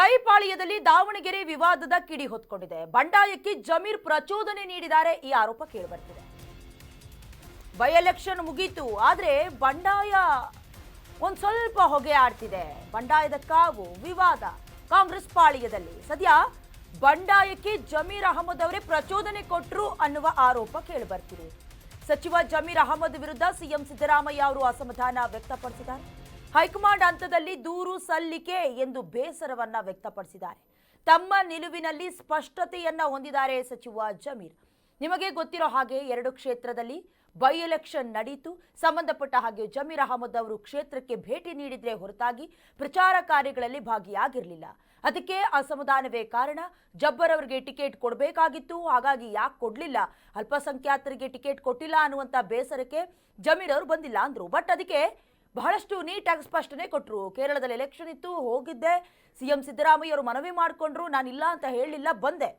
ಕೈಪಾಳ್ಯದಲ್ಲಿ ದಾವಣಗೆರೆ ವಿವಾದದ ಕಿಡಿ ಹೊತ್ಕೊಂಡಿದೆ. ಬಂಡಾಯಕ್ಕೆ ಜಮೀರ್ ಪ್ರಚೋದನೆ ನೀಡಿದ್ದಾರೆ ಈ ಆರೋಪ ಕೇಳಿಬರ್ತಿದೆ. ಬೈ ಎಲೆಕ್ಷನ್ ಮುಗೀತು, ಆದ್ರೆ ಬಂಡಾಯ ಒಂದ್ ಸ್ವಲ್ಪ ಹೊಗೆ ಆಡ್ತಿದೆ. ಬಂಡಾಯದ ಕಾವು ವಿವಾದ ಕಾಂಗ್ರೆಸ್ ಪಾಳ್ಯದಲ್ಲಿ. ಸದ್ಯ ಬಂಡಾಯಕ್ಕೆ ಜಮೀರ್ ಅಹಮದ್ ಅವರೇ ಪ್ರಚೋದನೆ ಕೊಟ್ರು ಅನ್ನುವ ಆರೋಪ ಕೇಳಿಬರ್ತಿದೆ. ಸಚಿವ ಜಮೀರ್ ಅಹಮದ್ ವಿರುದ್ಧ ಸಿಎಂ ಸಿದ್ದರಾಮಯ್ಯ ಅವರು ಅಸಮಾಧಾನ ವ್ಯಕ್ತಪಡಿಸಿದ್ದಾರೆ. ಹೈಕಮಾಂಡ್ ಹಂತದಲ್ಲಿ ದೂರು ಸಲ್ಲಿಕೆ ಎಂದು ಬೇಸರವನ್ನ ವ್ಯಕ್ತಪಡಿಸಿದ್ದಾರೆ. ತಮ್ಮ ನಿಲುವಿನಲ್ಲಿ ಸ್ಪಷ್ಟತೆಯನ್ನ ಹೊಂದಿದ್ದಾರೆ ಸಚಿವ ಜಮೀರ್. ನಿಮಗೆ ಗೊತ್ತಿರೋ ಹಾಗೆ 2 ಕ್ಷೇತ್ರದಲ್ಲಿ ಬೈ ಎಲೆಕ್ಷನ್ ನಡೆಯಿತು. ಸಂಬಂಧಪಟ್ಟ ಹಾಗೆ ಜಮೀರ್ ಅಹಮದ್ ಅವರು ಕ್ಷೇತ್ರಕ್ಕೆ ಭೇಟಿ ನೀಡಿದ್ರೆ ಹೊರತಾಗಿ ಪ್ರಚಾರ ಕಾರ್ಯಗಳಲ್ಲಿ ಭಾಗಿಯಾಗಿರಲಿಲ್ಲ. ಅದಕ್ಕೆ ಅಸಮಾಧಾನವೇ ಕಾರಣ. ಜಬ್ಬರ್ ಅವರಿಗೆ ಟಿಕೆಟ್ ಕೊಡಬೇಕಾಗಿತ್ತು, ಹಾಗಾಗಿ ಯಾಕೆ ಕೊಡಲಿಲ್ಲ, ಅಲ್ಪಸಂಖ್ಯಾತರಿಗೆ ಟಿಕೆಟ್ ಕೊಟ್ಟಿಲ್ಲ ಅನ್ನುವಂಥ ಬೇಸರಕ್ಕೆ ಜಮೀರ್ ಅವರು ಬಂದಿಲ್ಲ ಅಂದ್ರು. ಬಟ್ ಅದಕ್ಕೆ ಬಹಳಷ್ಟು ನೀಟಾಗಿ ಸ್ಪಷ್ಟನೆ ಕೊಟ್ಟರು. ಕೇರಳದಲ್ಲಿ ಎಲೆಕ್ಷನ್ ಇತ್ತು, ಹೋಗಿದ್ದೆ, ಸಿಎಂ ಸಿದ್ದರಾಮಯ್ಯ ಅವರು ಮನವಿ ಮಾಡಿಕೊಂಡ್ರು, ನಾನಿಲ್ಲ ಅಂತ ಹೇಳಲಿಲ್ಲ, ಬಂದೆ.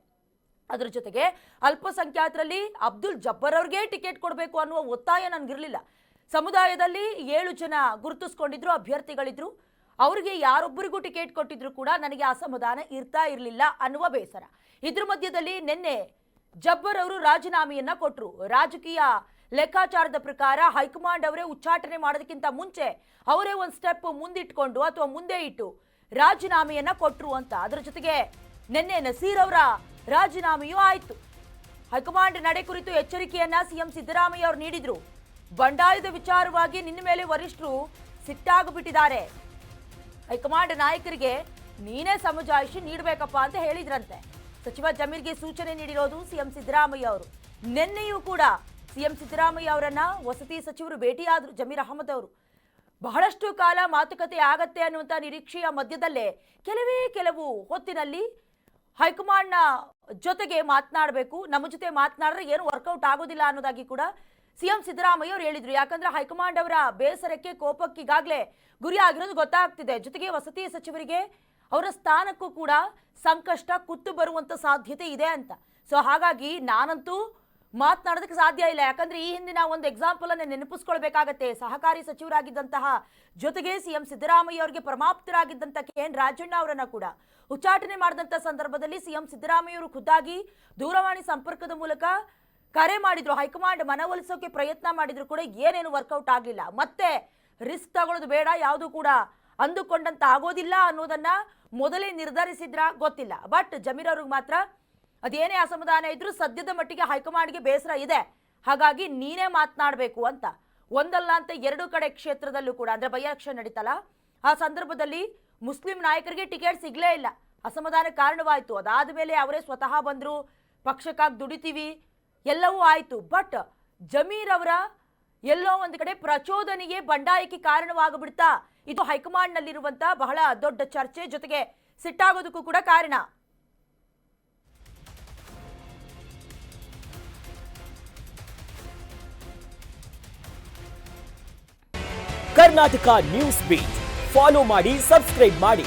ಅದರ ಜೊತೆಗೆ ಅಲ್ಪಸಂಖ್ಯಾತರಲ್ಲಿ ಅಬ್ದುಲ್ ಜಬ್ಬರ್ ಅವ್ರಿಗೆ ಟಿಕೆಟ್ ಕೊಡಬೇಕು ಅನ್ನುವ ಒತ್ತಾಯ ನನಗಿರಲಿಲ್ಲ. ಸಮುದಾಯದಲ್ಲಿ 7 ಜನ ಗುರುತಿಸ್ಕೊಂಡಿದ್ರು, ಅಭ್ಯರ್ಥಿಗಳಿದ್ರು, ಅವರಿಗೆ ಯಾರೊಬ್ಬರಿಗೂ ಟಿಕೆಟ್ ಕೊಟ್ಟಿದ್ರು ಕೂಡ ನನಗೆ ಅಸಮಾಧಾನ ಇರ್ತಾ ಇರಲಿಲ್ಲ ಅನ್ನುವ ಬೇಸರ. ಇದ್ರ ಮಧ್ಯದಲ್ಲಿ ನಿನ್ನೆ ಜಬ್ಬರ್ ಅವರು ರಾಜೀನಾಮೆಯನ್ನ ಕೊಟ್ಟರು. ರಾಜಕೀಯ ಲೆಕ್ಕಾಚಾರದ ಪ್ರಕಾರ ಹೈಕಮಾಂಡ್ ಅವರೇ ಉಚ್ಚಾಟನೆ ಮಾಡೋದಕ್ಕಿಂತ ಮುಂಚೆ ಅವರೇ ಒಂದು ಸ್ಟೆಪ್ ಮುಂದಿಟ್ಕೊಂಡು ಅಥವಾ ಮುಂದೆ ಇಟ್ಟು ರಾಜೀನಾಮೆಯನ್ನ ಕೊಟ್ಟರು ಅಂತ. ಅದರ ಜೊತೆಗೆ ನಿನ್ನೆ ನಸೀರ್ ಅವರ ರಾಜೀನಾಮೆಯೂ ಆಯಿತು. ಹೈಕಮಾಂಡ್ ನಡೆ ಕುರಿತು ಎಚ್ಚರಿಕೆಯನ್ನ ಸಿಎಂ ಸಿದ್ದರಾಮಯ್ಯ ಅವರು ನೀಡಿದ್ರು. ಬಂಡಾಯದ ವಿಚಾರವಾಗಿ ನಿನ್ನ ಮೇಲೆ ವರಿಷ್ಠರು ಸಿಟ್ಟಾಗಿಬಿಟ್ಟಿದ್ದಾರೆ. ಹೈಕಮಾಂಡ್ ನಾಯಕರಿಗೆ ನೀನೇ ಸಮಜಾಯಿಷಿ ನೀಡಬೇಕಪ್ಪ ಅಂತ ಹೇಳಿದ್ರಂತೆ. ಸಚಿವ ಜಮೀರ್ಗೆ ಸೂಚನೆ ನೀಡಿರೋದು ಸಿಎಂ ಸಿದ್ದರಾಮಯ್ಯ ಅವರು. ನಿನ್ನೆಯೂ ಕೂಡ ಸಿಎಂ ಸಿದ್ದರಾಮಯ್ಯ ಅವರನ್ನ ವಸತಿ ಸಚಿವರು ಭೇಟಿಯಾದರು. ಜಮೀರ್ ಅಹಮದ್ ಅವರು ಬಹಳಷ್ಟು ಕಾಲ ಮಾತುಕತೆ ಆಗತ್ತೆ ಅನ್ನುವಂಥ ನಿರೀಕ್ಷೆಯ ಮಧ್ಯದಲ್ಲೇ ಕೆಲವು ಹೊತ್ತಿನಲ್ಲಿ ಹೈಕಮಾಂಡ್ನ ಜೊತೆಗೆ ಮಾತನಾಡಬೇಕು, ನಮ್ಮ ಜೊತೆ ಮಾತನಾಡಿದ್ರೆ ಏನು ವರ್ಕೌಟ್ ಆಗೋದಿಲ್ಲ ಅನ್ನೋದಾಗಿ ಕೂಡ ಸಿಎಂ ಸಿದ್ದರಾಮಯ್ಯ ಅವರು ಹೇಳಿದ್ರು. ಯಾಕಂದ್ರೆ ಹೈಕಮಾಂಡ್ ಅವರ ಬೇಸರಕ್ಕೆ, ಕೋಪಕ್ಕೆ ಈಗಾಗಲೇ ಗುರಿ ಆಗಿರೋದು ಗೊತ್ತಾಗ್ತಿದೆ. ಜೊತೆಗೆ ವಸತಿ ಸಚಿವರಿಗೆ ಅವರ ಸ್ಥಾನಕ್ಕೂ ಕೂಡ ಸಂಕಷ್ಟ ಕುತ್ತು ಬರುವಂತ ಸಾಧ್ಯತೆ ಇದೆ ಅಂತ. ಸೊ ಹಾಗಾಗಿ ನಾನಂತೂ ಮಾತನಾಡೋದಕ್ಕೆ ಸಾಧ್ಯ ಇಲ್ಲ. ಯಾಕಂದ್ರೆ ಈ ಹಿಂದಿನ ಒಂದು ಎಕ್ಸಾಂಪಲ್ ಅನ್ನು ನೆನಪಿಸ್ಕೊಳ್ಬೇಕಾಗತ್ತೆ. ಸಹಕಾರಿ ಸಚಿವರಾಗಿದ್ದಂತಹ ಜೊತೆಗೆ ಸಿಎಂ ಸಿದ್ದರಾಮಯ್ಯ ಅವರಿಗೆ ಪರಮಾಪ್ತರಾಗಿದ್ದಂಥ KN ರಾಜಣ್ಣ ಅವರನ್ನ ಕೂಡ ಉಚ್ಚಾಟನೆ ಮಾಡಿದಂಥ ಸಂದರ್ಭದಲ್ಲಿ ಸಿಎಂ ಸಿದ್ದರಾಮಯ್ಯ ಅವರು ಖುದ್ದಾಗಿ ದೂರವಾಣಿ ಸಂಪರ್ಕದ ಮೂಲಕ ಕರೆ ಮಾಡಿದ್ರು. ಹೈಕಮಾಂಡ್ ಮನವೊಲಿಸೋಕೆ ಪ್ರಯತ್ನ ಮಾಡಿದ್ರು ಕೂಡ ಏನೇನು ವರ್ಕೌಟ್ ಆಗಲಿಲ್ಲ. ಮತ್ತೆ ರಿಸ್ಕ್ ತಗೊಳ್ಳೋದು ಬೇಡ, ಯಾವುದು ಕೂಡ ಅಂದುಕೊಂಡಂತ ಆಗೋದಿಲ್ಲ ಅನ್ನೋದನ್ನ ಮೊದಲೇ ನಿರ್ಧರಿಸಿದ್ರ ಗೊತ್ತಿಲ್ಲ. ಬಟ್ ಜಮೀರ್ ಅವ್ರಿಗೆ ಮಾತ್ರ ಅದೇನೇ ಅಸಮಾಧಾನ ಇದ್ರೂ ಸದ್ಯದ ಮಟ್ಟಿಗೆ ಹೈಕಮಾಂಡ್ಗೆ ಬೇಸರ ಇದೆ, ಹಾಗಾಗಿ ನೀನೇ ಮಾತನಾಡಬೇಕು ಅಂತ. ಒಂದಲ್ಲ ಅಂತ 2 ಕಡೆ ಕ್ಷೇತ್ರದಲ್ಲೂ ಕೂಡ ಅಂದ್ರೆ ಬೈ ಎಲೆಕ್ಷನ್ ನಡೀತಲ್ಲ, ಆ ಸಂದರ್ಭದಲ್ಲಿ ಮುಸ್ಲಿಂ ನಾಯಕರಿಗೆ ಟಿಕೆಟ್ ಸಿಗ್ಲೇ ಇಲ್ಲ. ಅಸಮಾಧಾನ ಕಾರಣವಾಯಿತು. ಅದಾದ ಮೇಲೆ ಅವರೇ ಸ್ವತಃ ಬಂದ್ರು, ಪಕ್ಷಕ್ಕಾಗಿ ದುಡಿತೀವಿ ಎಲ್ಲವೂ ಆಯಿತು. ಬಟ್ ಜಮೀರ್ ಅವರ ಎಲ್ಲೋ ಒಂದು ಕಡೆ ಪ್ರಚೋದನೆಗೆ, ಬಂಡಾಯಕ್ಕೆ ಕಾರಣವಾಗ್ಬಿಡ್ತಾ ಇದು ಹೈಕಮಾಂಡ್ ನಲ್ಲಿರುವಂತ ಬಹಳ ದೊಡ್ಡ ಚರ್ಚೆ, ಜೊತೆಗೆ ಸಿಟ್ಟಾಗೋದಕ್ಕೂ ಕೂಡ ಕಾರಣ. ಕರ್ನಾಟಕ ನ್ಯೂಸ್ ಬೀಟ್ ಫಾಲೋ ಮಾಡಿ, ಸಬ್ಸ್ಕ್ರೈಬ್ ಮಾಡಿ.